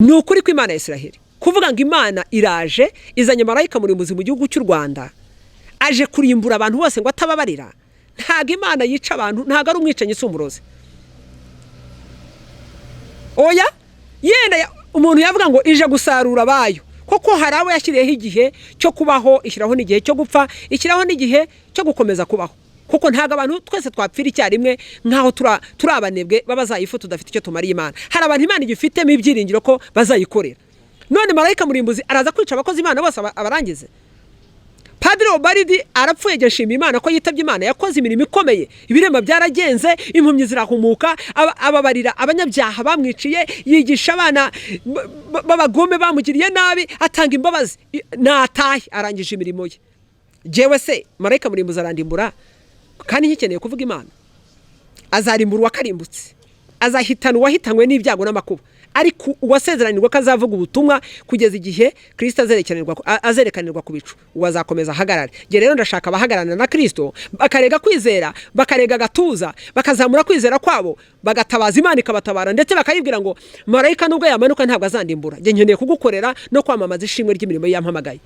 ni ukuri ko Imana ya Isiraheli kuvuga ngo Imana iraje izanye marayika murimbuzi mu gihugu cy'u Rwanda aje kurimbura abantu bose ngo atababarira. Ntago Imana yica abantu, ntago ari umwicanyi sumuroze. Oya yenda umuntu yavuga ngo ije gusarura bayo, koko harawe yashyiriyeho igihe cyo kubaho, ishyiraho n'igihe cyo gupfa, ishyiraho n'igihe cyo gukomeza kubaho. Kuko ntago abantu twese twapfira icyarimwe nkaho turabanebwe babazayifu tudafite icyo tumariye Imana. Hari abantu Imana igifitemo ibyiringiro ko bazayikorera. None marayika murimbuzi araza kwica abakozi Imana bose abarangize. Padiri Obaridi arapfuye geshima Imana ko yitabye Imana, yakoze imirimo ikomeye, ibirema byaragenze, impumyi zirahumuka, ababarira abanyabyaha bamwiciye, yigisha abana babagome bamugiriye nabi, atanga imbabazi, natahe arangije imirimo ye. Jewe se marayika murimbuzi arandimbura kandi nkikeneye kuvuga Imana? Azarimbura wakarimbutse, azahitana uwahitanywe n'ibyago n'amakuba, ariko uwasezeranirwa kazavuga ubutumwa kugeza igihe Kristo azerekanirwa ku bicu, uwazakomeza hagarare. Je rero ndashaka abahagarana na Kristo bakarega kwizera, bakarega gatuza, bakazamura kwizera kwabo, bagatabaza Imana ikabatabara, ndetse bakayibwira ngo marayika nubwo yamanuka ntabwo azandimbura, je nkeneye kugukorera no kwamamaza ishimwe ry'imirimo yampamagaye.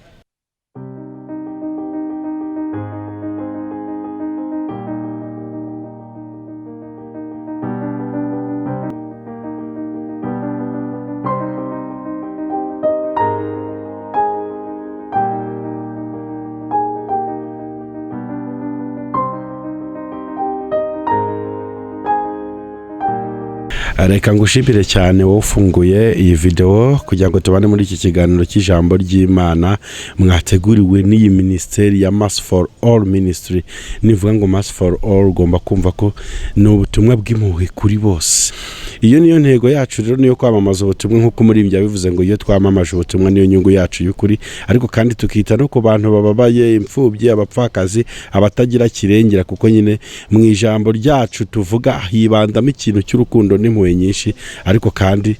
Reka ngushimire cyane wowe ufunguye iyi video kugira ngo tubane muri iki kiganiro cy'ijambo ry'Imana mwateguriwe n'iyi ministeri ya Maso for All Ministry. Nivuga ngo Maso for All ugomba kumva ko ni ubutumwa bw'impuhwe kuri bose. Iyo niyo ntego yacu rero, niyo kwamamaza ubutumwa nk'uko muri ibyo bivuze ngo iyo twamamaje ubutumwa niyo nyungu yacu y'ukuri, ariko kandi tukita no ku bantu bababaye, imfubyi, abapfakazi, abatagira kirengera, kuko nyine mu ijambo ryacu tuvuga hibandamo ikintu cy'urukundo n'impuhwe nyinshi, ariko kandi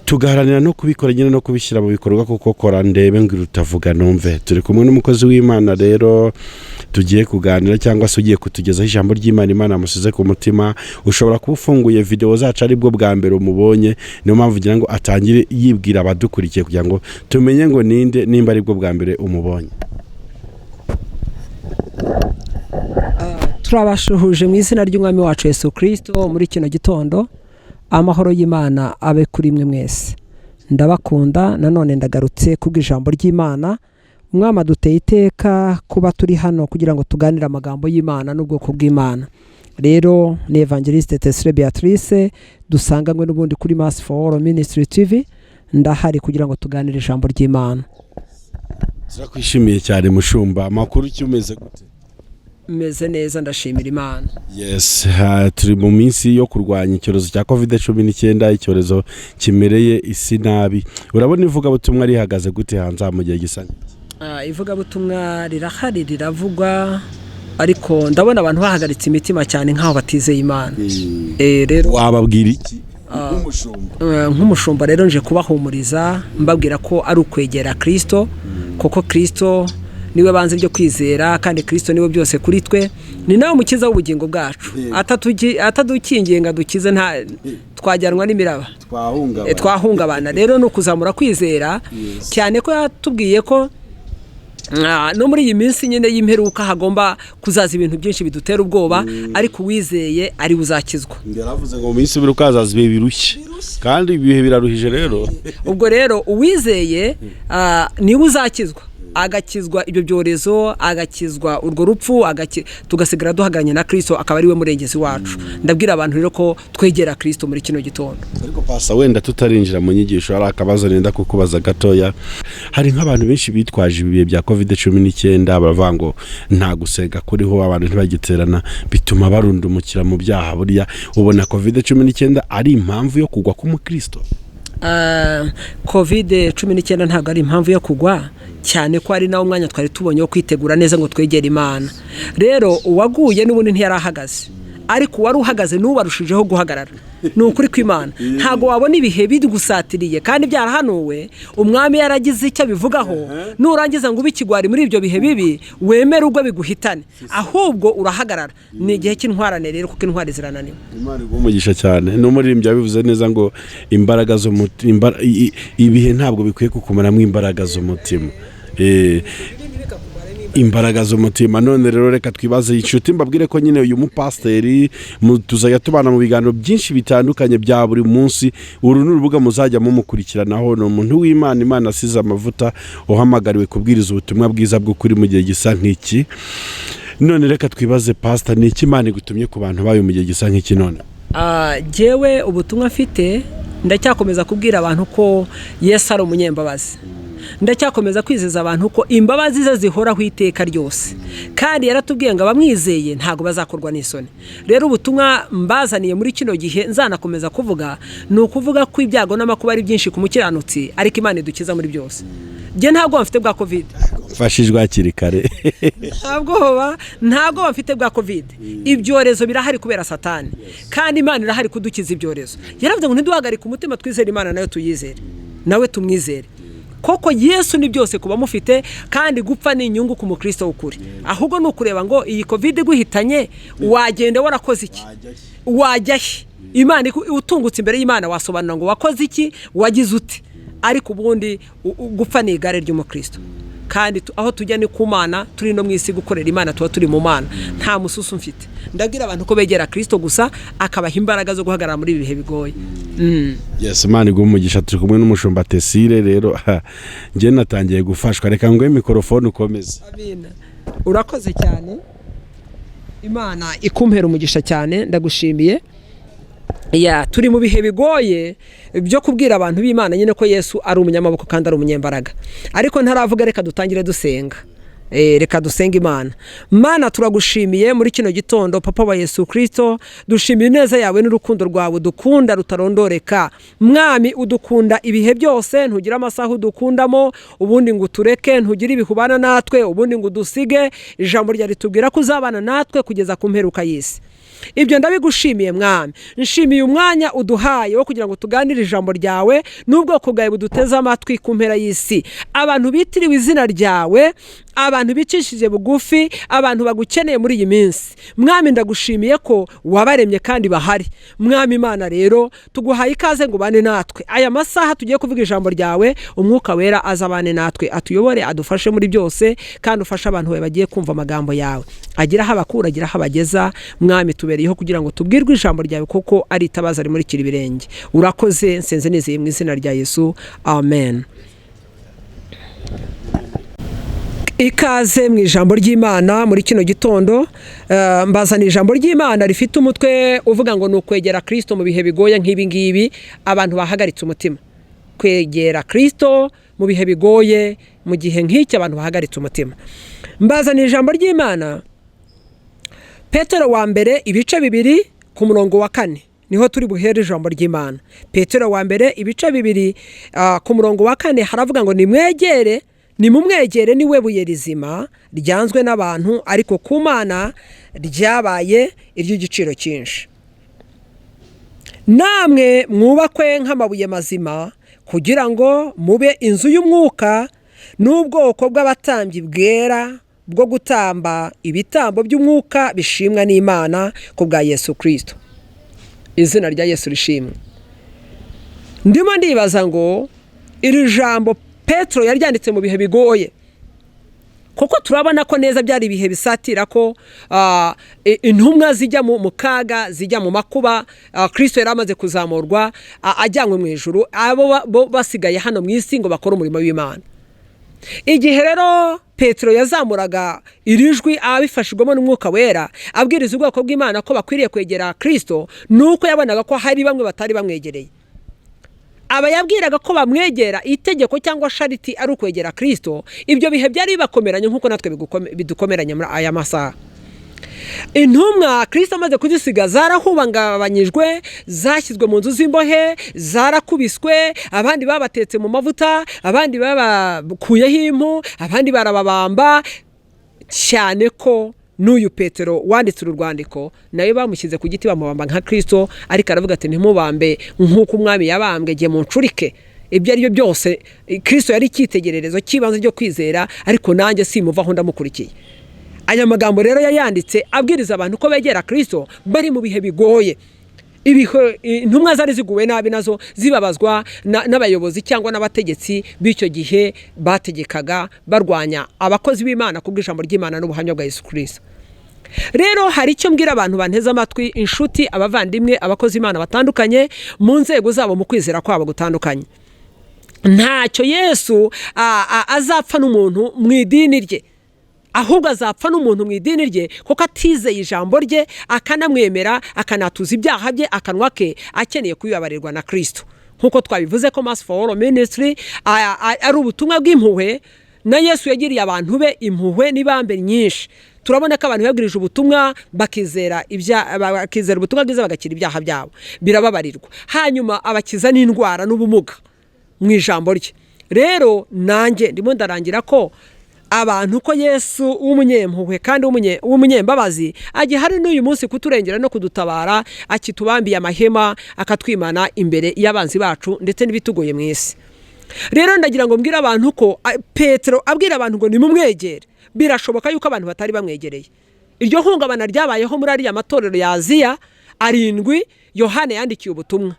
tugaharanira no kubikora nyine no kubishyira mu bikorwa, kuko kora ndebe ngo rutavuga numve. Turi kumwe n'umukozi w'Imana rero tugiye kuganira, cyangwa se ugiye kutugezaho ijambo ry'Imana Imana amusize ku mutima. Ushobora kuba ufunguye video zacu ari bwo bwa mbere umubonye, niyo mpamvu ngira ngo atangire yibwira abadukurikiye kugira ngo tumenye ngo ninde, nimba ari bwo bwa mbere umubonye. Turabashuhuje mu izina ry'Umwami wacu Yesu Kristo muri kino gitondo. Amahoro y'Imana abe kuri mwe mwese. Ndabakunda, nanone ndagarutse kubw'ijambo ry'Imana. Umwami aduteye iteka kuba turi hano kugira ngo tuganire amagambo y'Imana n'ubwoko bw'Imana. Rero ni Evangeliste Tesire Beatrice, dusanganywe n'ubundi kuri Maso for All Ministry TV. Ndahari kugira ngo tuganire ijambo ry'Imana. Turakwishimiye cyane mushumba. Amakuru cyumeze gute? Meze neza, ndashimira Imana. Yes, turi mu minsi yo kurwanya icyorezo cya COVID-19, icyorezo kimereye isi nabi. Urabona ivuga butumwa rihagaze gute hanze mu gihe gisanye? Ivuga butumwa rirahari, riravugwa, ariko ndabona abantu bahagaritse imitima cyane nkaho batizeye Imana. Rero wababwira iki nk'umushumba? Rero nje kubahumuriza mbabwira ko ari ukwegera Kristo, kuko Kristo niwe banze ryo kwizera, kandi Kristo niwe byose kuri twe, ni nawe mukiza w'ubugingo bwacu. Atadukingiye ngo dukize nta twajyanwa n'imiraba, twahungabana. Rero no kuzamura kwizera cyane ko yatubwiye ko no muri iyi minsi nyine y'imperuka hagomba kuzaza ibintu byinshi bidutera ubwoba, ariko uwizeye ari buzakizwa. Yaravuze ngo mu minsi birukazaza ibihe birushye, kandi ibihe biraruhije. Rero ubwo rero uwizeye niwe uzakizwa, agakizwa ibyo byorezo, agakizwa urwo rupfu, tugasigara duhagaranye na Kristo, akaba ari we murengezi wacu. Ndabwira abantu rero ko twegera Kristo muri kino gitondo. Ariko pasa, wenda tutarinjira mu nyigisho, hari akabazo nenda kukubaza gatoya. Hari nk'abantu benshi bitwaje ibihe bya COVID-19, baravuga ngo nta gusenga kuriho, abantu ntibagiterana, bituma barundumukira mu byaha. Buriya ubona COVID-19 ari impamvu yo kugwa k'umukristo? COVID-19 ntabwo ari impamvu yo kugwa, cyane ko ari nawo umwanya twari tubonye wo kwitegura neza ngo twegere Imana. Rero uwaguye n'ubundi ntiyarahagaze, ariko wari uhagaze n'ubarushijeho guhagarara. Ni ukuri kw'Imana ntago wabona ibihe bigusatiriye kandi byarahanuwe umwami yaragize icyo bivugaho nurangiza ngo ubikigwari muri ibyo bihe bibi wemera ubwo biguhitane ahubwo urahagarara. Ni igihe cy'intwarane rero kuko intwari zirananiwe. Imana igumugisha cyane n'umuririmbyi yabivuze neza ngo imbaraga zo ibihe ntabwo bikwiye kukumaramo imbaraga z'umutima. Imbaraga z'umutima. None rero reka twibaze inshuti mbabwire ko nyine uyu mupasiteri tuzajya tubana mu biganiro byinshi bitandukanye bya buri munsi. Uru ni urubuga muzajya mumukurikiranaho. Ni umuntu w'Imana, Imana asize amavuta uhamagariwe kubwiriza ubutumwa bwiza bw'ukuri mu gihe gisa nk'iki. None reka twibaze pastor, ni iki Imana igutumye ku bantu bayo mu gihe gisa nk'iki none? Jewe ubutumwa mfite ndacyakomeza kubwira abantu ko Yesu ari umunyembabazi. Ndacyakomeza kwizeza abantu ko imbabazi ze zihoraho iteka ryose kandi yaratubwiye ngo abamwizeye ntago bazakorwa n'isoni. Rero ubutumwa mbazaniye muri kino gihe nzanakomeza kuvuga ni ukuvuga ko ibyago n'amakuba ari byinshi ku mukiranutsi ariko Imana idukiza muri byose. Je ntago bafite bwa covid mfashijwe hakiri kare. ntago bafite bwa covid. Ibyorezo birahari kubera Satani kandi Imana irahari kudukiza ibyorezo. Yaravuze ngo ntiduhagarike umutima, twizere Imana nayo tuyizere, nawe tumwizere. Koko Yesu ni byose kuba mufite kandi gupfa ni inyungu ku mukristo w'ukuri. Ahubwo ni ukureba ngo iyi covid guhitanye wagenda warakoze iki, wajyahe Imana utungutse imbere y'Imana wasobanura ngo wakoze iki, wagize ute. Ariko ubundi gupfa ni igare ry'umukristo kandi aho tujya ni ku Mana, turi no mwisi gukorera Imana, tuba turi mu Mana. Nta mususu mfite. Ndabwira abantu ko begera Kristo gusa akabaha imbaraga zo guhagarara muri ibihe bigoye. Yes, Imana igumugisha. Turi kumwe n'umushumba Tesire rero nje natangiye gufashwa. Reka ngo mikrofone ukomeze. Amina. Urakoze cyane. Imana ikumpera umugisha cyane, ndagushimiye. Turi mu bihe bigoye byo kubwira abantu b'Imana nyine ko Yesu ari umunyamaboko kandi ari umunyembaraga. Ariko ntaravuga, reka dutangire dusenga. Reka dusenga Imana. Mana turagushimiye muri kino gitondo Papa wa Yesu Kristo, dushimiye neza yawe n'urukundo rwawe dukunda rutarondoreka. Mwami udukunda ibihe byose, ntugira amasaha udukundamo ubundi ngo tureke, ntugira ibihubana natwe ubundi ngo dusige. Ijambo rya ritubwira ko uzabana natwe kugeza ku mperuka y'isi. Ibyo ndabigushimiye Mwami. Nshimiye umwanya uduhaye wo kugira ngo tuganire ijambo ryawe n'ubwoko bwawe buduteze amatwi ku mpera y'isi. Abantu bitiriwe izina ryawe, abantu bicishije bugufi, abantu bagukeneye muri iyi minsi. Mwami ndagushimiye ko wabaremye kandi bahari. Mwami Imana rero tuguhaye ikaze ngo bane natwe. Aya masaha tugiye kuvuga ijambo ryawe, umwuka wera azabane natwe, atuyobore, adufashe muri byose kandi ufashe abantu bagiye kumva amagambo yawe. Agira habakura, agira habageza. Mwami tubereyeho kugira ngo tubwirwe ijambo ryawe kuko ari itabaza ari muri kiribirenge. Urakoze, nsenze nizeye mu izina rya Yesu. Amen. Ikaze mu ijambo ry'Imana muri kino gitondo. Mbazana ijambo ry'Imana rifite umutwe uvuga ngo ni ukwegera Kristo mu bihe bigoye nk'ibi ngibi. Abantu bahagaritse umutima. Kwegera Kristo mu bihe bigoye mu gihe nk'iki abantu bahagaritse umutima. Mbazana ijambo ry'Imana Petero wa mbere ibice 2 ku murongo wa 4 niho turi buhere ijambo ry'Imana. Petero wa mbere ibice 2 ku murongo wa 4 haravuga ngo nimumwegere niwe buye rizima ryanzwe n'abantu ariko ku Mana ryabaye iry'igiciro cyinshi. Namwe mwubakwe nk'amabuye mazima kugira ngo mube inzu y'umwuka n'ubwoko bw'abatambyi bwera bwo gutamba ibitambo by'umwuka bishimwa n'Imana ku bwa Yesu Kristo. Izina rya Yesu rishimwe. Ndimo ndibaza ngo iri jambo Petro yaryanditse mu bihe bigoye kuko turabona ko neza byari ibihe bisatira ko intumwa zijya mu kaga, zijya mu makuba. Kristo yaramaze kuzamurwa ajyanywe mu ijuru, abo basigaye hano mu isi ngo bakore umurimo w'Imana. Igihe rero Petro yazamuraga irijwi abifashijwemo n'umwuka wera abwiriza ubwoko bw'Imana ko bakwiriye kwegera Kristo, nuko yabonaga ko hari bamwe batari bamwegereye. Aba yabwiraga ko bamwegera itegeko cyangwa shariti ari ukwegera Kristo. Ibyo bihe byari bibakomeranye nkuko natwe bidukomeranye muri aya masaha. Intumwa Kristo amaze kuzisiga zarahubangabanyijwe, zashyizwe mu nzu z'imbohe, zarakubiswe, abandi babatetse mu mavuta, abandi babakuyeho impu, abandi barababamba cyane ko n'uyu Petero wanditse urwandiko nawe bamushyize ku giti bamubamba nka Kristo, ariko aravuga ati ntimubambe nk'uko umwami yabambwe, giye mu ncurike. Ibyo ari byo byose Kristo yari icyitegererezo cy'ibanze ryo kwizera, ariko nanjye simuvaho ndamukurikiye. Aya magambo rero yayanditse abwiriza abantu ko begera Kristo bari mu bihe bigoye. Intumwa zari ziguwe nabi nazo zibabazwa n'abayobozi cyangwa n'abategetsi b'icyo gihe bategekaga barwanya abakozi b'Imana kubw'ijambo ry'Imana n'ubuhamya bwa Yesu Kristo. Rero hari icyo mbwira abantu banteze amatwi, inshuti, abavandimwe, abakozi b'Imana batandukanye mu nzego zabo mu kwizera kwabo gutandukanye. Ntacyo Yesu azapfa n'umuntu mu idini rye, ahubwo azapfa n'umuntu mu idini rye kuko atizeye ijambo rye, akanamwemera, akanatuza ibyaha bye, akanwa ke akeneye kubibabarirwa na Kristo. Nkuko twabivuze ko Maso for All Ministry ari ubutumwa bw'impuhwe, na Yesu yagiriye abantu be impuhwe n'ibambe nyinshi. Turabona ko abantu bagirije ubutumwa bakizera ubutumwa bwiza bagakira ibyaha byabo, birababarirwa, hanyuma abakiza n'indwara n'ubumuga mu ijambo rye. Rero nanjye ndimo ndarangira ko abantu ko Yesu w'umunyempuhwe kandi w'umunyembabazi agihari n'uyu munsi kuturengera no kudutabara, akitubambiye amahema, akatwimana imbere y'abanzi bacu ndetse n'ibitugoye mu isi. Rero ndagira ngo mbwira abantu ko Petero abwira abantu ngo nimumwegere. Birashoboka yuko abantu batari bamwegereye. Iryo hungabana ryabayeho muri ariya matorero ya Aziya 7 Yohana yandikiye ubutumwa.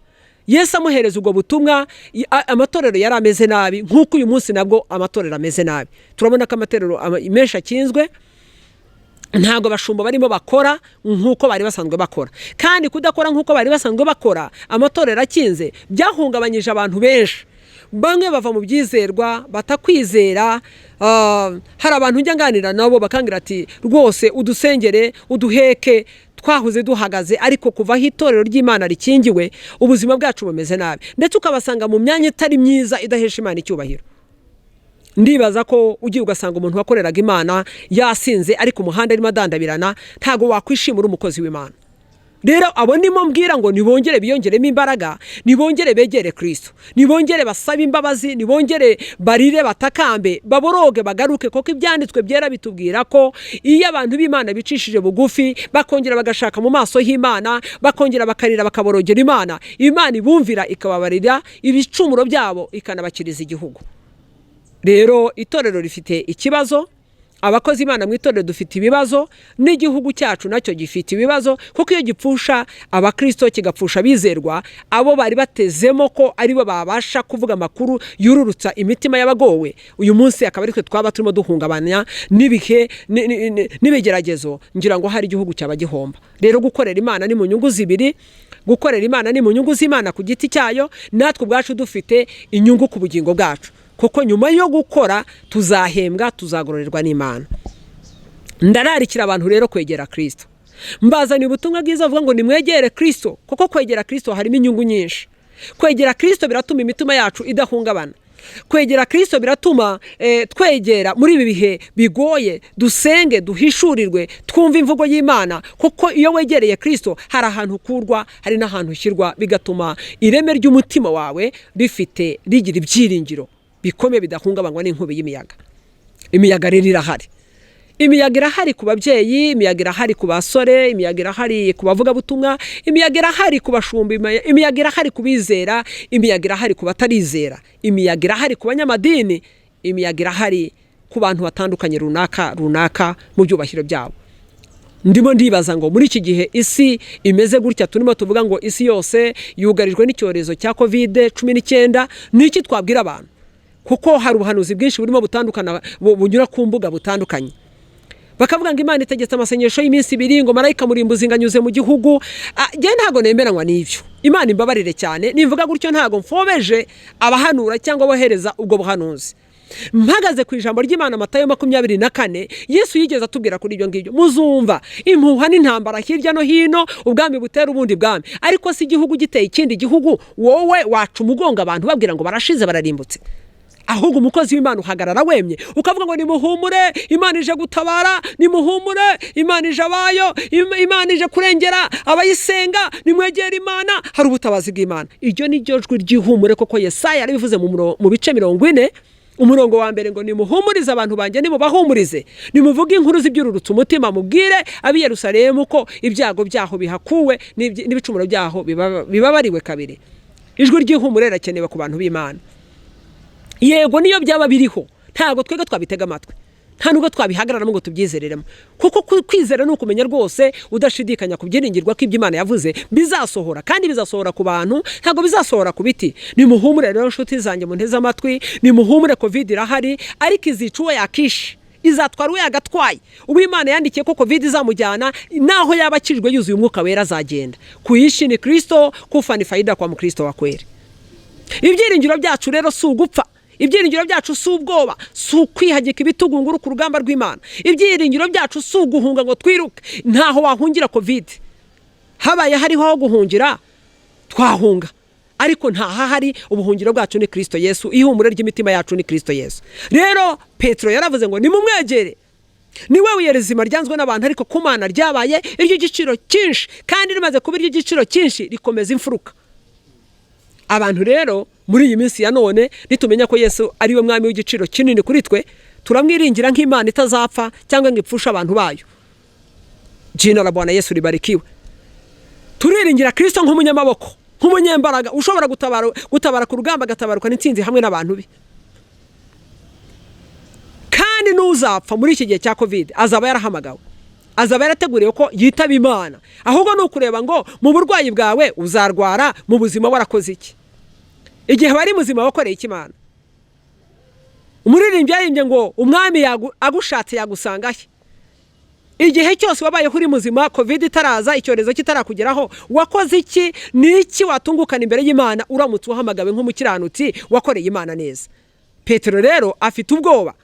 Yesu amuhereza ubwo butumwa, amatorero yari ameze nabi nk'uko uyu munsi nabwo amatorero ameze nabi. Turabona ko amatorero menshi akinzwe, ntago bashumba barimo bakora nk'uko bari basanzwe bakora, kandi kudakora nk'uko bari basanzwe bakora amatorero akinze byahungabanyije abantu benshi. Bamwe bava mu byizerwa batakwizera. Hari abantu njya nganira nabo bakangira ati rwose udusengere uduheke, twahuze duhagaze, ariko kuva itorero ry'Imana rikingiwe ubuzima bwacu bumeze nabi, ndetse ukabasanga mu myanya itari myiza idahesha Imana icyubahiro. Ndibaza ko ugiye ugasanga umuntu wakoreraga Imana yasinze ari ku muhanda arimo adandabirana, ntago wakwishimira umukozi w'Imana. Rero abo ndimo mbwira ngo nibongere biyongeremo imbaraga, nibongere begere Kristo, nibongere basabe imbabazi, nibongere barire batakambe, baboroge bagaruke, kuko ibyanditswe byera bitubwira ko iyo abantu b'Imana bicishije bugufi bakongera bagashaka mu maso y'Imana, bakongera bakarira bakaborogera Imana, Imana ibumvira ikababarira ibicumuro byabo ikanabakiriza igihugu. Rero itorero rifite ikibazo, abakozi Imana mu itorero dufite ibibazo, n'igihugu cyacu nacyo gifite ibibazo, kuko iyo gipfusha abakristo kigapfusha bizerwa, abo bari batezemo ko aribo babasha kuvuga amakuru yururutsa imitima y'abagowe, uyu munsi akaba aritwe twaba turimo duhungabanya n'ibihe n'ibigeragezo, ngira ngo hari igihugu cyaba gihomba. Rero gukorera Imana ni mu nyungu zibiri, gukorera Imana ni mu nyungu z'Imana ku giti cyayo, natwe ubwacu dufite inyungu ku bugingo bwacu, kuko nyuma yo gukora tuzahembwa, tuzagororerwa n'Imana. Ndararikira abantu rero kwegera Kristo. Mbazaniye ubutumwa bwiza avuga ngo nimwegere Kristo, kuko kwegera Kristo harimo inyungu nyinshi. Kwegera Kristo biratuma imitima yacu idahungabana. Kwegera Kristo biratuma twegera muri ibi bihe bigoye, dusenge, duhishurirwe, twumva imvugo y'Imana, kuko iyo wegereye Kristo hari ahantu ukurwa, hari n'ahantu ushyirwa, bigatuma ireme ry'umutima wawe rigira ibyiringiro bikomeye bidahungabanywa n'inkubi y'imiyaga. Imiyaga rero irahari. Imiyaga irahari ku babyeyi, imiyaga irahari ku basore, imiyaga irahari ku bavuga butumwa, imiyaga irahari ku bashumba, imiyaga irahari ku bizera, imiyaga irahari ku batarizera, imiyaga irahari ku banyamadini, imiyaga irahari ku bantu batandukanye runaka mu byubahiro byabo. Ndimo ndibaza ngo muri iki gihe isi imeze gutya, turimo tuvuga ngo isi yose yugarijwe n'icyorezo cya COVID-19, niki twabwira abantu? Kuko hari ubuhanuzi bwinshi burimo butandukana bunyura ku mbuga butandukanye. Bakavuga ngo Imana itegetse amasengesho y'iminsi 2, ngo marayika murimbuzi nganyuze mu gihugu. Je ntago nemeranywa n'ivyo. Imana imbabarire cyane, nimvuga gutyo ntago mfobeje abahanura cyangwa bohereza ubwo buhanuzi. Mpagaze ku ijambo ry'Imana Matayo 24, Yesu yigeze atubwira kuri ibyo ngibyo. Muzumva impuha n'intambara hirya no hino, ubwami butera ubundi bwami, ariko si igihugu giteye ikindi gihugu, wowe wacu umugonga abantu babwira ngo barashize bararimbutse. Ahubwo umukozi w'Imana uhagarara wemye ukavuga ngo nimuhumure, Imana ije gutabara, nimuhumure, Imana ije abayo, Imana ije kurengera abayisenga, nimwegera Imana, hari ubutabazi bw'Imana. Iryo ni ryo jwi ry'ihumure, koko Yesaya yarabivuze mu bice 40 umurongo wa mbere ngo nimuhumurize abantu banjye, nimubahumurize, nimuvuge inkuru z'ibyururutse umutima, mubwire ab'i Yerusalemu ko ibyago byaho bihakuwe n'ibicumuro byaho bibabariwe kabiri. Ijwi ry'ihumure rirakenewe ku bantu b'Imana. Yego niyo byaba biriho ntago twega twabitega amatwi, nta nubwo twabihagararamo ngo tubyizereremo, kuko kwizera ni ukumenya rwose udashidikanya ku byiringirwa ko ibyo Imana yavuze bizasohora, kandi bizasohora ku bantu, ntago bizasohora ku biti. Nimuhumure rero nshuti zanjye munteze amatwi, nimuhumure, covid irahari ariko izica uwo yakishe, izatwara uwo yagatwaye. Ubu Imana yandikiye ko covid izamujyana, naho yaba akijwe yuzuye umwuka wera azagenda. Kuishi ni Kristo, kufa ni faida kwa Mkristo wa kweli. Ibyiringiro byacu rero si ugupfa, ibyiringiro byacu si ubwoba, si ukwihagika ibitugu nguru ku rugamba rw'Imana. Ibyiringiro byacu si uguhunga ngo twiruke, ntaho wahungira covid. Habaye hariho aho guhungira twahunga, ariko ntahahari. Ubuhungiro bwacu ni Kristo Yesu, ihumure ry'imitima yacu ni Kristo Yesu. Rero Petero yaravuze ngo nimumwegere, niwe buye rizima ryanzwe n'abantu, ariko ku Mana ryabaye iry'igiciro cyinshi, kandi rimaze kuba iry'igiciro cyinshi rikomeza imfuruka. Abantu rero muri iyi minsi ya none nitumenya ko Yesu ari we mwami w'igiciro kinini kuri twe, turamwiringira nk'Imana itazapfa cyangwa ngo ipfushe abantu bayo. Jina la Bwana Yesu libarikiwe. Turiringira Kristo nk'umunyamaboko, nk'umunyembaraga ushobora gutabara ku rugamba, agatabaruka n'intsinzi hamwe n'abantu be. Kandi n'uzapfa muri iki gihe cya covid azaba yarahamagawe, azaba yarateguriwe ko yitaba Imana. Ahubwo ni ukureba ngo mu burwayi bwawe uzarwara, mu buzima warakoze iki. Igihe bari muzima wakoreye iki Imana? Umuririmbyi yarimbye ngo umwami agushatse yagusanga he. Igihe cyose wabaye kuri muzima, covid itaraza, icyorezo kitarakugeraho, wakoze iki? Niki watungukana imbere y'Imana uramutse uhamagawe nk'umukiranutsi wakoreye Imana neza? Petero rero afite ubwoba,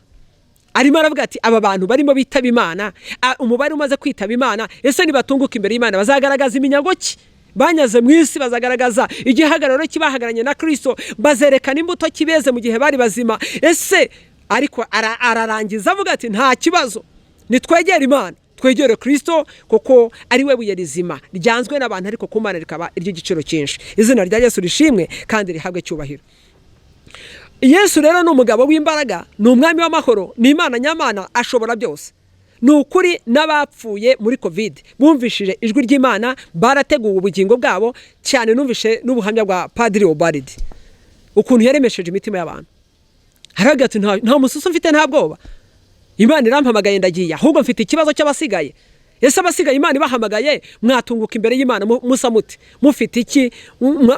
arimo aravuga ati aba bantu barimo bitaba Imana, umubare umaze kwitaba Imana, ese nibatunguka imbere y'Imana bazagaragaza iminyago ki? Banyaze mu isi bazagaragaza igihagararo kibahagaranye na Kristo, bazerekana imbuto kibeze mu gihe bari bazima. Ese ariko ararangiza avuga ati nta kibazo, nitwegere Imana, twegere Kristo, kuko ari we buye rizima ryanzwe n'abantu, ariko ku Mana rikaba iry'igiciro cyinshi. Izina rya Yesu rishimwe kandi rihabwe cyubahiro. Yesu rero ni umugabo w'imbaraga, ni umwami w'amahoro, ni Imana nyamana, ashobora byose. Ni ukuri n'abapfuye muri covid bumvishije ijwi ry'Imana barateguwe ubugingo bwabo cyane. Numvishe n'ubuhamya bwa Padiri Obaridi ukuntu yaremesheje imitima y'abantu. Haraga ati nta mususu mfite, nta bwoba, Imana irampamagaye ndagiye, ahubwo mfite ikibazo cy'abasigaye. Ese abasigaye Imana ibahamagaye mwatunguka imbere y'Imana musa muti, mufite iki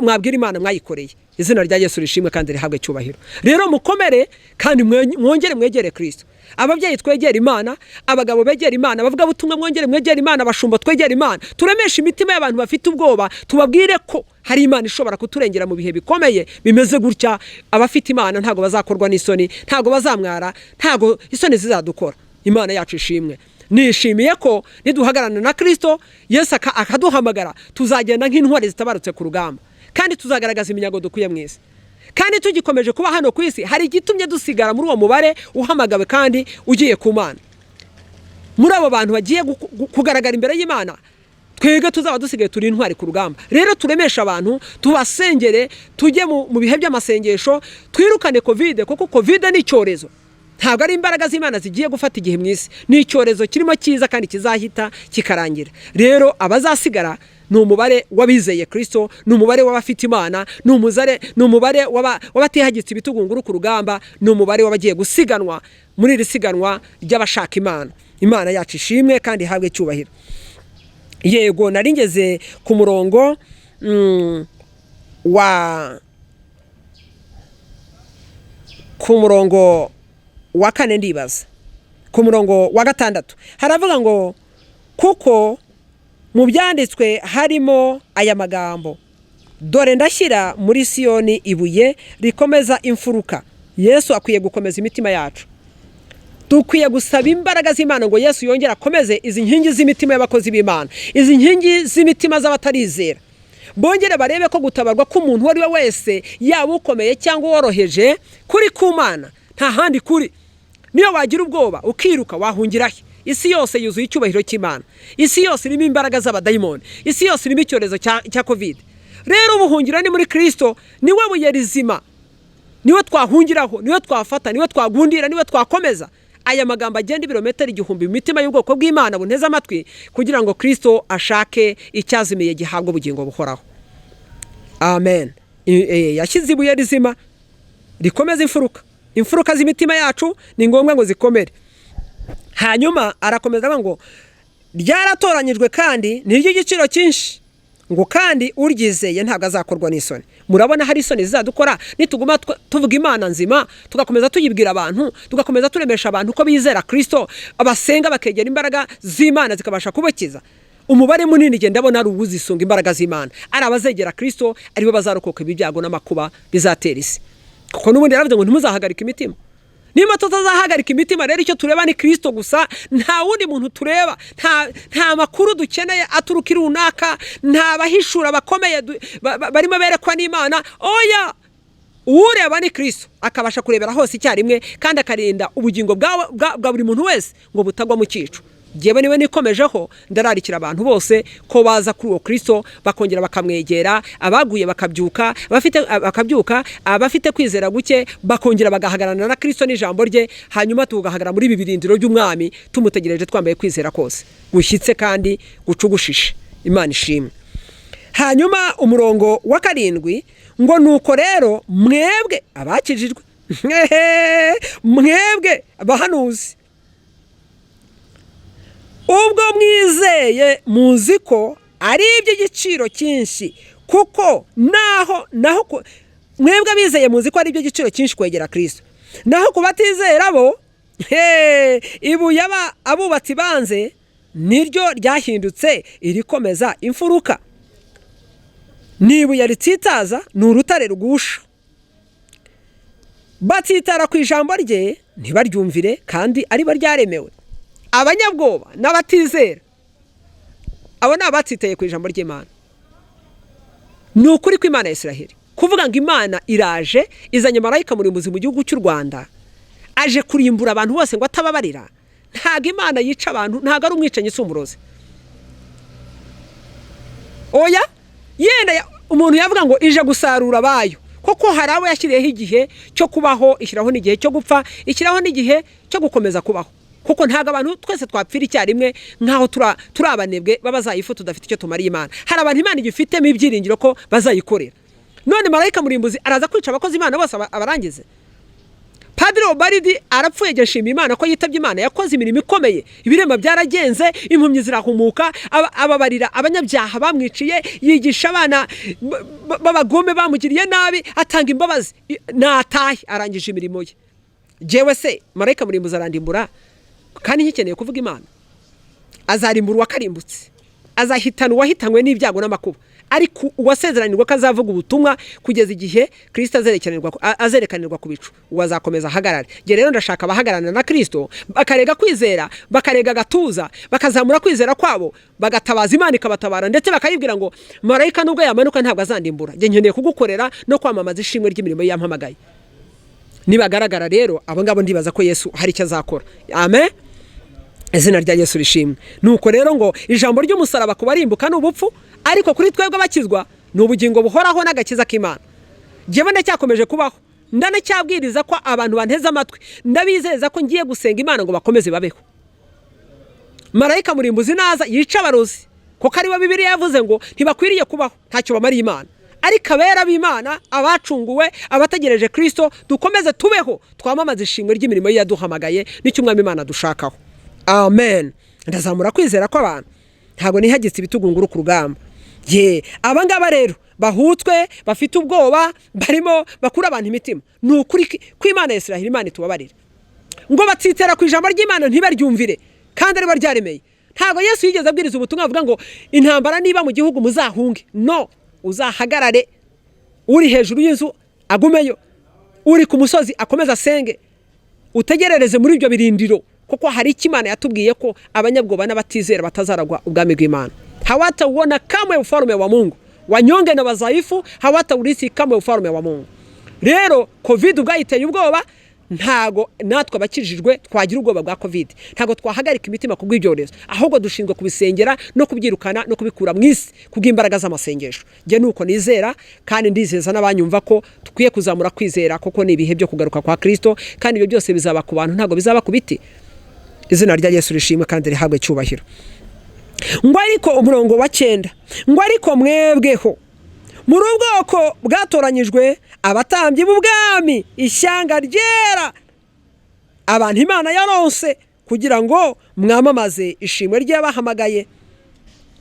mwabwira Imana mwayikoreye? Izina rya Yesu rishimwe kandi rihabwe cyubahiro. Rero mukomere kandi mwongere mwegere Kristo. Ababyeyi twegere Imana, abagabo begere Imana, bavuga butumwa mwongere mwegere Imana, abashumba twegere Imana. Turemesha imitima y'abantu bafite ubwoba, tubabwire ko hari Imana ishobora kuturengera mu bihe bikomeye bimeze gutya. Abafite Imana ntago bazakorwa n'isoni, ntago bazamwara, ntago isoni zizadukora. Imana yacu ishimwe. Nishimiye ko niduhagarana na Kristo Yesu akaduhamagara, tuzagenda nk'intwari zitabarutse ku rugamba, kandi tuzagaragaza iminyago dukuye mu isi. Kandi tugikomeje kuba hano ku isi, hari igitumye dusigara muri uwo mubare uhamagawe kandi ugiye ku Mana. Muri abo bantu bagiye kugaragara imbere y'Imana, twege tuzaba dusigaye turi intwari ku rugamba. Rero turemesha abantu, tubasengere, tujye mu bihe by'amasengesho, twirukane covid, kuko covid ni icyorezo. Ntabwo ari imbaraga z'Imana zigiye gufata igihe mu isi, ni icyorezo kirimo cyiza kandi kizahita kikarangira. Rero abazasigara ni umubare w'abizeye Kristo, ni umubare w'abafite Imana, ni umubare w'abatihagitse ibitugu nguru ku rugamba, ni umubare w'abagiye gusiganwa muri iri siganwa ry'abashaka Imana. Imana yacu ishimwe kandi ihabwe cyubahiro. Yego nari ngeze ku murongo wa kane ndibaza, ku murongo wa gatandatu haravuga ngo kuko mu byanditswe harimo aya magambo, dore ndashyira muri Siyoni ibuye rikomeza imfuruka. Yesu akwiye gukomeza imitima yacu. Dukwiye gusaba imbaraga z'Imana ngo Yesu yongere akomeze izi nkingi z'imitima y'abakozi b'Imana, izi nkingi z'imitima z'abatarizera. Bongere barebe ko gutabarwa k'umuntu wari we wese, yaba ukomeye cyangwa woroheje, kuri ku Mana, nta handi kuri. Niyo wagira ubwoba ukiruka wahungira he? Isi yose yuzuye icyubahiro cy'Imana, isi yose irimo imbaraga z'abadayimoni, isi yose irimo icyorezo cya covid. Rero ubuhungiro ni muri Kristo, niwe buye rizima niwe twahungiraho, niwe twafata, niwe twagundira, niwe twakomeza. Aya magambo agenda ibirometero 1000 mu mitima y'ubwoko bw'Imana bunteze amatwi kugira ngo Kristo ashake icyazimiye gihabwa ubugingo buhoraho. Amen. Yashyize ibuye rizima rikomeza imfuruka z'imitima yacu ni ngombwa ngo zikomere. Hanyuma arakomeza ngo ryaratoranyijwe kandi ni ry'igiciro cyinshi, ngo kandi uryizeye ntabwo azakorwa n'isoni. Murabona hari isoni zizadukora nituguma tuvuga Imana nzima, tugakomeza tuyibwira abantu, tugakomeza turemesha abantu ko bizera Kristo, abasenga bakegera imbaraga z'Imana zikabasha kubakiza. Umubare munini genda abona ari ubuzisunga imbaraga z'Imana, ari abazegera Kristo, aribo bazarokoka ibyago n'amakuba bizatera isi. Kuko n'ubundi yaravuze ngo ntimuzahagarika imitima. Niba tutazahagarika imitima rero icyo tureba ni Kristo gusa, nta wundi muntu tureba, nta makuru dukeneye aturuka runaka, nta bahishura bakomeye barimo berekwa n'Imana. Oya, ureba ni Kristo akabasha kurebera hose icyarimwe kandi akarinda ubugingo bwa buri muntu wese ngo butagwa mu cyico. Jyewe niwe nikomejeho ndararikira abantu bose ko baza kuri uwo Kristo bakongera bakamwegera, abaguye bakabyuka, abafite kwizera guke bakongera bagahagarana na Kristo n'ijambo rye, hanyuma tugahagara muri ibi birindiro by'umwami tumutegereje twambaye kwizera kose gushyitse kandi gucugushishe. Imana ishimwe. Hanyuma umurongo wa 7 ngo nuko rero mwebwe abakijijwe mwebwe abahanuzi, ubwo mwizeye muzi ko ari iby'igiciro cyinshi, kuko naho mwebwe abizeye muzi ko ari iby'igiciro cyinshi kwegera Kristo, naho kubatizera bo ibuye abubatsi banze niryo ryahindutse irikomeza imfuruka. Nibuye ritsitaza ni urutare rugusha, batsitara ku ijambo rye ntibaryumvire kandi ari baryaremewe. Abanyabwoba n'abatizera abo ni abatsitaye ku ijambo ry'Imana. Ni ukuri kw'Imana ya Isiraheli kuvuga ngo Imana iraje izanye marayika murimbuzi mu gihugu cy'u Rwanda, aje kurimbura abantu bose ngo atababarira. Ntago Imana yica abantu, ntago ari umwicanyi usumuroze. Oya, yenda umuntu yavuga ngo ije gusarura bayo, koko hari abo yashyiriyeho igihe cyo kubaho, ishyiraho n'igihe cyo gupfa, ishyiraho n'igihe cyo gukomeza kubaho. Kuko ntago abantu twese twapfira icyarimwe nkaho turabanebwe babazayifu tudafite icyo tumariye Imana. Hari abantu Imana igifitemo ibyiringiro ko bazayikorera. None marayika murimbuzi araza kwica abakozi Imana bose abarangize. Padiri Obaridi arapfuye geshima Imana ko yitabye Imana, yakoze imirimo ikomeye, ibirema byaragenze, impumyi zirahumuka, ababarira abanyabyaha bamwiciye, yigisha abana babagome bamugiriye nabi, atanga imbabazi, natahe arangije imirimo ye. Jewe se marayika murimbuzi arandimbura kandi nkikeneye kuvuga Imana? Azarimbura uwakarimbutse, azahitana uwahitanywe n'ibyago n'amakuba, ariko uwasezeranirwa ko azavuga ubutumwa kugeza igihe Kristo azerekanirwa ku bicu, uwazakomeza ahagarare. Nge rero ndashaka abahagarana na Kristo bakarega kwizera, bakarega gatuza, bakazamura kwizera kwabo, bagatabaza Imana ikabatabara, ndetse bakayibwira ngo marayika nubwo yamanuka ntabwo azandimbura, nge nkeneye kugukorera no kwamamaza ishimwe ry'imirimo yampamagaye. Nibagaragara rero abo ngabo ndibaza ko Yesu hari icyo azakora. Amen. Izina rya Yesu rishimwe. Nuko rero ngo ijambo ry'umusaraba kubarimbuka n'ubupfu, ariko kuri twebwe bakizwa n'ubugingo buhoraho n'agakiza k'Imana. Jewe ndacyakomeje kubaho, ndanacyabwiriza ko abantu banteze amatwi, ndabizeza ko ngiye gusenga Imana ngo bakomeze babeho. Marayika murimbuzi naza yica abarozi, kuko ari bo Bibiliya yavuze ngo ntibakwiriye kubaho, ntacyo bamariye Imana. Ariko abera b'Imana, abacunguwe, abategereje Kristo, dukomeze tubeho, twamamaza ishimwe ry'imirimo ye yaduhamagaye n'icyo Umwami Imana dushakaho. Amen. Ndazamura kwizera ko abantu ntago nihagitse ibitugunguru ku rugamba. Abangaba rero bahutswe, bafite ubwoba, barimo bakura abantu imitima. Ni ukuri kw'Imana ya Isiraheli, Imana itubabarire. Ngo batsitera ku ijambo ry'Imana ntibaryumvire kandi ari baryaremeye. Ntago Yesu yigeze abwiriza ubutumwa avuga ngo intambara niba mu gihugu muzahunge. No, uzahagarare, uri hejuru y'inzu agumeyo, uri ku musozi akomeza asenge, utegerereze muri ibyo birindiro, kuko hari Imana yatubwiye ko abanyabwoba n'abatizera batazaragwa ubwami bw'Imana. Hawatauona kamwe ufalme wa Mungu, wanyonge na wazaifu hawataurithi kamwe ufalme wa Mungu. Rero COVID ubwayiteye ubwoba, ntago natwe abakijijwe twagira ubwoba bwa covid, ntago twahagarika imitima kubw'ibyorezo, ahubwo dushinzwe kubisengera no kubyirukana no kubikura mu isi kubw'imbaraga z'amasengesho. Nge nuko nizera kandi ndizeza n'abanyumva ko tukwiye kuzamura kwizera, kuko ni ibihe byo kugaruka kwa Kristo, kandi ibyo byose bizaba ku bantu, ntago bizaba ku biti. Izina rya Yesu rishimwe kandi rihabwe cyubahiro. Ngo ariko umurongo wa 9, ngo ariko mwebweho muri ubwoko bwatoranyijwe, abatambyi b'ubwami, ishyanga ryera, abantu Imana yaronse kugira ngo mwamamaze ishimwe ry'abahamagaye.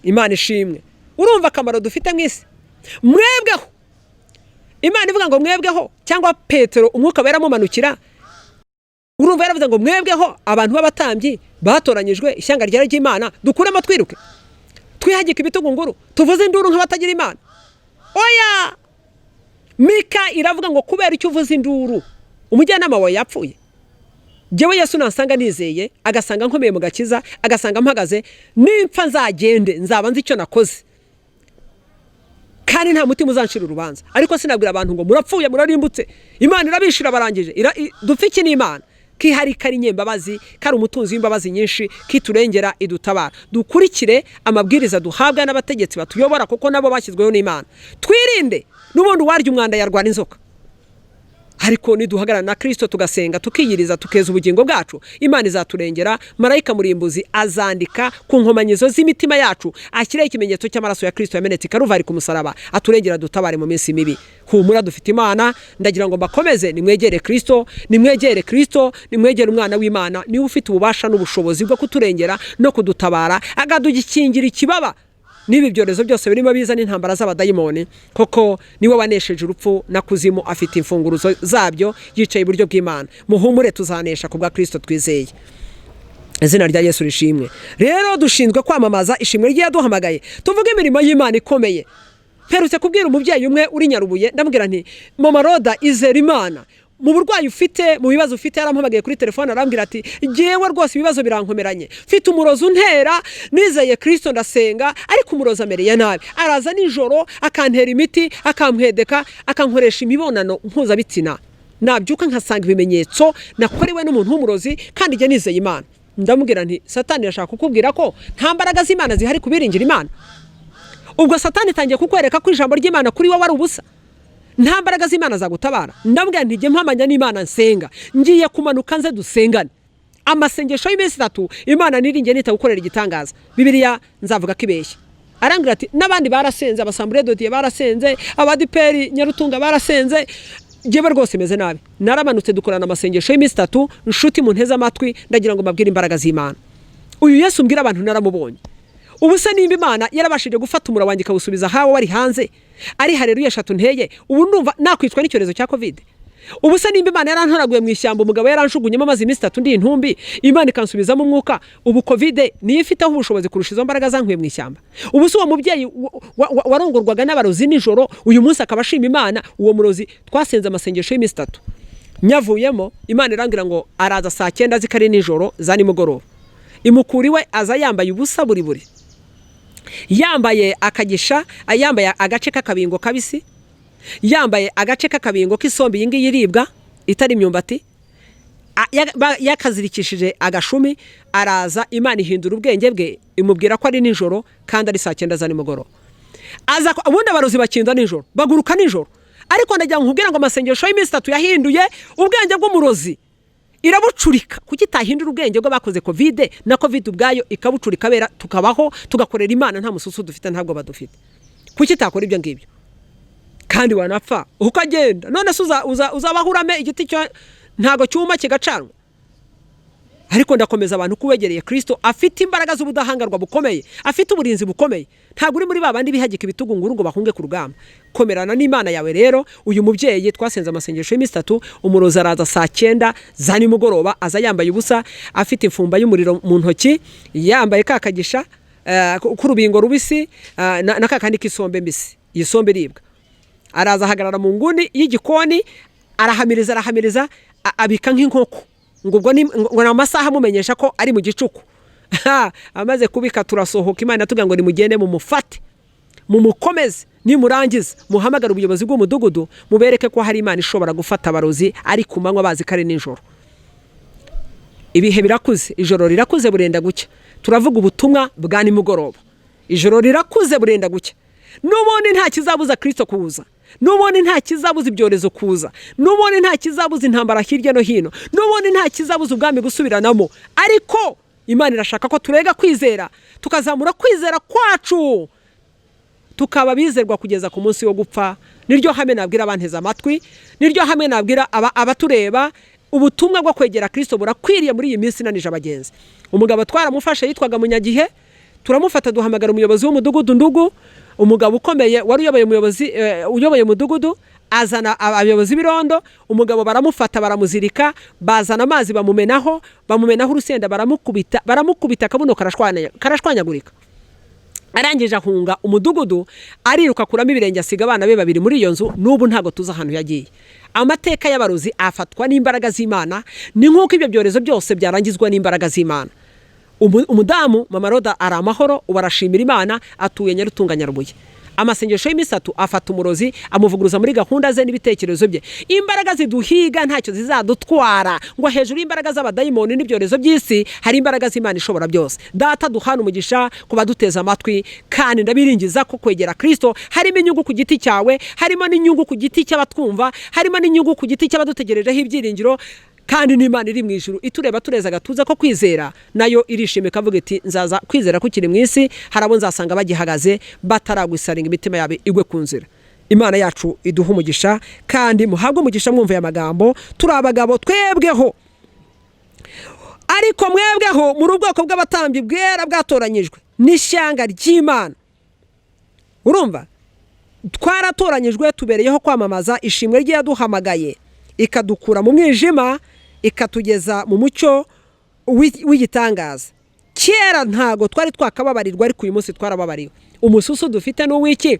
Imana ishimwe. Urumva akamaro dufite mu isi? Mwebweho. Imana ivuga ngo mwebweho, cyangwa Petero umwuka wera mumanukira, urumva yaravuze ngo mwebweho abantu b'abatambyi batoranyijwe, ishyanga ryera ry'Imana, dukuremo twiruke, twihagika ibitugu nguru, tuvuze induru nk'abatagira Imana. Oya, Mika iravuga ngo kubera icyo uvuze induru umujyanama wawe yapfuye. Jewe Yesu nansanga nizeye, agasanga nkomeye mu gakiza, agasanga mpagaze, nimpfa nzagende, nzaba nzi icyo nakoze, kandi nta mutima uzancira urubanza. Ariko sinabwira abantu ngo murapfuye murarimbutse, Imana irabishira barangije. Dupfa iki n'Imana? Kihari kari nyembabazi, kari umutunzi w'imbabazi nyinshi, kiturengera idutabara. Dukurikire amabwiriza duhabwa n'abategetsi batuyobora, kuko nabo bashyizweho n'Imana. Twirinde n'ubundi warya umwanda yarwara inzoka. Ariko niduhagarara na Kristo tugasenga, tukiyiriza, tukeza ubugingo bwacu, Imana izaturengera. Marayika murimbuzi azandika ku nkomanyizo z'imitima yacu, ashyiraho ikimenyetso cy'amaraso ya Kristo yamenetse Karuvari ku musaraba, aturengera dutabare mu minsi mibi. Humura dufite Imana. Ndagira ngo mbakomeze, nimwegere Kristo, nimwegere Kristo, nimwegere umwana w'Imana, niwe ufite ububasha n'ubushobozi bwo kuturengera no kudutabara, agadugikingira ikibaba nibi byorezo byose birimo biza n'intambara z'abadayimoni, koko niwe wanesheje urupfu na kuzimu, afite imfunguruzo zabyo, yicaye iburyo bw'Imana. Muhumure, tuzanesha kubwa Kristo twizeye. Izina rya Yesu rishimwe. Rero dushinzwe kwamamaza ishimwe ry'yaduhamagaye, tuvuga imirimo y'Imana ikomeye. Mperutse kubwira umubyeyi umwe uri Nyarubuye, ndamubwira nti Mama Roda, izera Imana mu burwayi ufite, mu bibazo ufite. Yarampamagaye kuri telefone arambwira ati jewe rwose ibibazo birankomeranye, mfite umurozi untera, nizeye Kristo ndasenga, ariko umurozi amereye nabi, araza nijoro akantera imiti, akampwedeka, akankoresha imibonano mpuzabitsina, nabyuka nkasanga ibimenyetso nakorewe n'umuntu w'umurozi, kandi njye nizeye Imana. Ndamubwira nti Satani yashaka kukubwira ko nta mbaraga z'Imana zihari kubiringira Imana. Ubwo Satani itangiye kukwereka ko ijambo ry'Imana kuri wowe ari ubusa, nta mbaraga z'Imana zagutabara. Ndambwira nti jye mpamanya n'Imana nsenga, ngiye kumanuka nze dusengane amasengesho y'iminsi 3, Imana niringiye nitagukorera igitangaza. Bibiliya nzavuga ko ibeshya. Arambwira ati n'abandi barasenze, abasambure dodiye barasenze, abadiperi Nyarutunga barasenze, jewe rwose meze nabi. Naramanutse dukorana amasengesho y'iminsi 3, nshuti mu nteze amatwi, ndagira ngo mbabwire imbaraga z'Imana. Uyu Yesu mbwira abantu naramubonye. Ubu se nimba Imana yarabashije gufata umura wanjye kawusubiza hawo wari hanze, ari haleluya 3 nteye, ubu ndumva nakwicwa n'icyorezo cya covid. Ubu se nimba Imana yarantoraguye mu ishyamba, umugabo yaranjugunyemo amazi iminsi 3 ndi intumbi, Imana ikansubizamo umwuka, ubu covid niyo ifiteho ubushobozi kurusha izo mbaraga zankuye mu ishyamba. Ubu se uwo mubyeyi warongorwaga n'abarozi nijoro, uyu munsi akabashima Imana, uwo murozi twasenze amasengesho y'iminsi 3, nyavuyemo Imana irangira ngo araza saa 9 zikari nijoro za nimugoroba. Imukuriwe aza yambaye ubusa buri, yambaye akagisha, yambaye agace k'akabingo kabisi, yambaye agace k'akabingo k'isombe yingi yiribwa itari imyumbati, yakazirikishije agashumi. Araza, Imana ihindura ubwenge bwe, imubwira ko ari nijoro kandi ari saa 9 za nimugoroba. Aza ubundi abarozi bakinda nijoro, baguruka nijoro, ariko ndagira ngo nkubwira ngo amasengesho y'iminsi 3 yahinduye ubwenge bw'umurozi, irabucurika. Kuki tahindura ubwenge bwo bakoze covid, na covid ubwayo ikabucurika, bera tukabaho tugakorera Imana nta mususu dufite, ntabwo badufite. Kuki takora ibyo ngibyo? Kandi wanapfa ukagenda, none se uzabahurame igiti cyo ntago cyuma kigacanwa. Ariko ndakomeza abantu kuwegereye Kristo, afite imbaraga z'ubudahangarwa bukomeye, afite uburinzi bukomeye. Ntago uri muri babandi bihagika ibitugu nguru ngo bahunge ku rugamba. Komerana n'Imana yawe. Rero uyu mubyeyi twasenze amasengesho y'iminsi 3, umurozi araza saa 9 za nimugoroba, aza yambaye ubusa, afite imfumba y'umuriro mu ntoki, yambaye kakagisha kurubingo rubisi na kakandi k'isombe mbisi, yisombe iribwa. Araza ahagarara mu nguni y'igikoni, arahamiriza, abika nk'inkoko, ngo ubwo n'amasaha amumenyesha ko ari mu gicuku. Amaze kubika turasohoka, Imana tugira ngo nimugende mu mufate, mu mukomeze, nimurangiza muhamagara ubuyobozi bw'umudugudu mubereke ko hari Imana ishobora gufata abarozi ari ku manywa bazi kare nijoro. Ibihe birakuze, ijoro rirakuze burenda gucya. Turavuga ubutumwa bwa nimugoroba. Ijoro rirakuze burenda gucya. N'ubundi nta kizabuza Kristo kuza. N'ubundi nta kizabuza ibyorezo kuza. N'ubundi nta kizabuza intambara hirya no hino. N'ubundi nta kizabuza ubwami gusubiranamo. Ariko Imana irashaka ko turega kwizera, tukazamura kwizera kwacu, tukaba bizerwa kugeza ku munsi wo gupfa. Niryo hame nabwira abanteza amatwi, niryo hame nabwira abatureba. Ubutumwa bwo kwegera Kristo burakwiriye muri iyi minsi nanije abagenzi. Umugabo twaramufashe yitwaga Munyagihe, turamufata duhamagara umuyobozi w'umudugudu Ndugu. Umugabo ukomeye wari uyoboye umudugudu azana abayobozi b'irondo. Umugabo baramufata baramuzirika, bazana amazi bamumenaho urusenda, baramukubita akabuno karashwanyagurika. Arangije ahunga umudugudu, ariruka kuramo ibirenge asiga abana be babiri muri iyo nzu. N'ubu ntago tuzi ahantu yagiye. Amateka y'abarozi afatwa n'imbaraga z'Imana, ni nk'uko ibyo byorezo byose byarangizwa n'imbaraga z'Imana. Umudamu Mama Roda ari amahoro, ubarashimira Imana, atuye Nyarutunga Nyarubuye. Amasengesho y'imisatu afata umurozi amuvuguruza muri gahunda ze n'ibitekerezo bye. Imbaraga ziduhiga ntacyo zizadutwara, ngo hejuru y'imbaraga z'abadayimoni n'ibyorezo by'isi hari imbaraga z'Imana ishobora byose. Data duhana umugisha kuba duteza amatwi, kandi ndabiringiza ko kwegera Kristo harimo inyungu ku giti cyawe, harimo n'inyungu ku giti cy'abatwumva, harimo n'inyungu ku giti cy'abadutegerejeho ibyiringiro. Kandi n'Imana iri mu ijuru itureba tureza gatuza ko kwizera, nayo irishimye kavuga iti nzaza kwizera kukiri mu isi, harabo nzasanga bagihagaze bataragwisaringa imitima yabe igwe ku nzira. Imana yacu iduha umugisha, kandi muhabwe umugisha mwumva y'amagambo. Turi abagabo twebweho, ariko mwebweho muri ubwoko bw'abatambyi bwera bwatoranyijwe n'ishyanga ry'Imana. Urumva, twaratoranyijwe tubereyeho kwamamaza ishimwe rye yaduhamagaye, ikadukura mu mwijima ikatugeza mu mucyo w'igitangaza. Kera ntago twari twakababarirwa, ariko uyu munsi twarababariwe. Umususu dufite n'uwiki?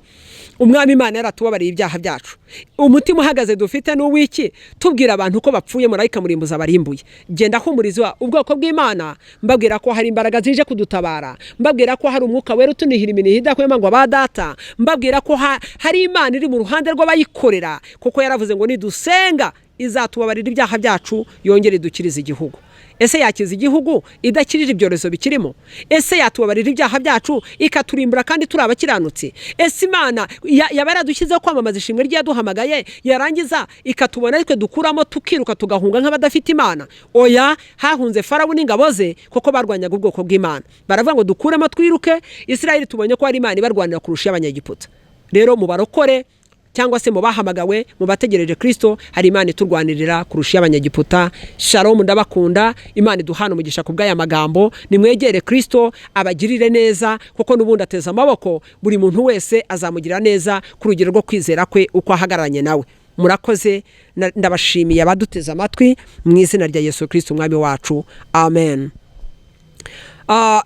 Umwami Imana yaratubabariye ibyaha byacu. Umutima uhagaze dufite n'uwiki? Tubwira abantu ko bapfuye marayika murimbuza barimbuye. Genda humurizwa ubwoko bw'Imana, mbabwira ko hari imbaraga zije kudutabara, mbabwira ko hari umwuka wera utunihira iminihi idakwema ngo abadata, mbabwira ko hari Imana iri mu ruhande rw'abayikorera, kuko yaravuze ngo nidusenga izatubabarira ibyaha byacu yongere idukirize igihugu. Ese yakiza igihugu idakirira ibyorezo bikirimo? Ese yatubabarira ibyaha byacu ikaturimbura kandi turi abakiranutsi? Ese Imana yaba yaradushyizeho kwamamaza ishimwe rye yaduhamagaye, yarangiza ikatubona ariko dukuramo tukiruka tugahunga nk'abadafite Imana? Oya, hahunze Farawo n'ingabo ze kuko barwanyaga ubwoko bw'Imana. Baravuga ngo dukuremo twiruke. Isirayeli tubonye ko hari Imana ibarwanira kurusha y'Abanyegiputa. Rero mubarokore cyangwa se mubahamagawe, mubategereje Kristo, hari Imana iturwanirira kurusha y'Abanyegiputa. Shalom, ndabakunda. Imana iduhana umugisha kubw'aya magambo. Nimwegere Kristo abagirire neza, kuko n'ubundi ateza amaboko buri muntu wese azamugirira neza ku rugero rwo kwizera kwe uko ahagararanye nawe. Murakoze, ndabashimiye abaduteza amatwi mu izina rya Yesu Kristo umwami wacu. Amen.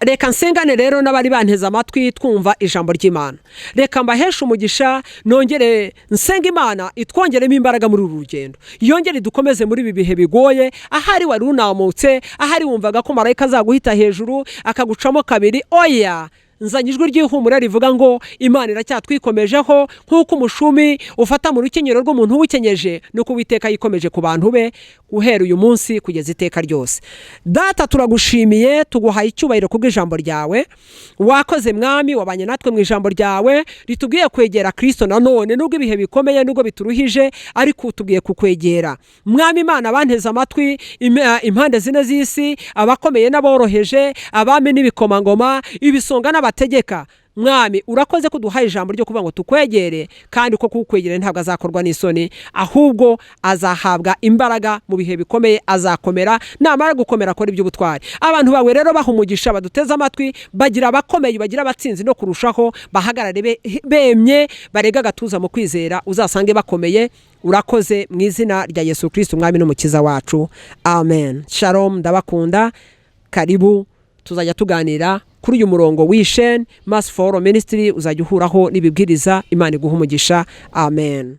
Reka nsengane rero n'abari banteza amatwi twumva ijambo ry'Imana. Reka mbaheshe umugisha, nongere nsenga Imana itwongeremo imbaraga muri uru rugendo, yongere dukomeze muri ibi bihe bigoye. Ahari wari unamutse, ahari wumvaga ko marayika azaguhita hejuru akagucamo kabiri, oya, nzanye ijwi ry'ihumure rivuga ngo Imana iracyatwikomejeho. Nk'uko umushumi ufata mu rukenyero rw'umuntu uwukenyeje, nuko Uwiteka yikomeje ku bantu be guhera uyu munsi kugeza iteka ryose. Data, turagushimiye, tuguhaye icyubahiro kubw'ijambo ryawe. Wakoze Mwami, wabanye natwe mu ijambo ryawe ritubwiye kwegera Kristo. Nanone nubwo ibihe bikomeye, nubwo bituruhije, ariko utubwiye kukwegera. Mwami Imana, banteza amatwi impande zine z'isi, abakomeye n'aboroheje, abami n'ibikomangoma, ibisonga n'abategeka, Mwami urakoze ko duhaye ijambo ryo kuvuga ngo tukwegere, kandi ko kukwegera ntabwo azakorwa n'isoni, ahubwo azahabwa imbaraga mu bihe bikomeye, azakomera, namara gukomera akora iby'ubutwari. Abantu bawe rero bahumugisha, baduteza amatwi, bagira abakomeye, bagira abatsinzi no kurushaho, bahagarare bemye, barega gatuza mu kwizera, uzasange bakomeye. Urakoze mu izina rya Yesu Kristo umwami n'umukiza wacu. Amen. Shalom, ndabakunda. Karibu tuzajya tuganira kuri uyu murongo w'Ishen Maso Ministry, uzajya uhuraho n'ibibwiriza. Imana iguha umugisha. Amen.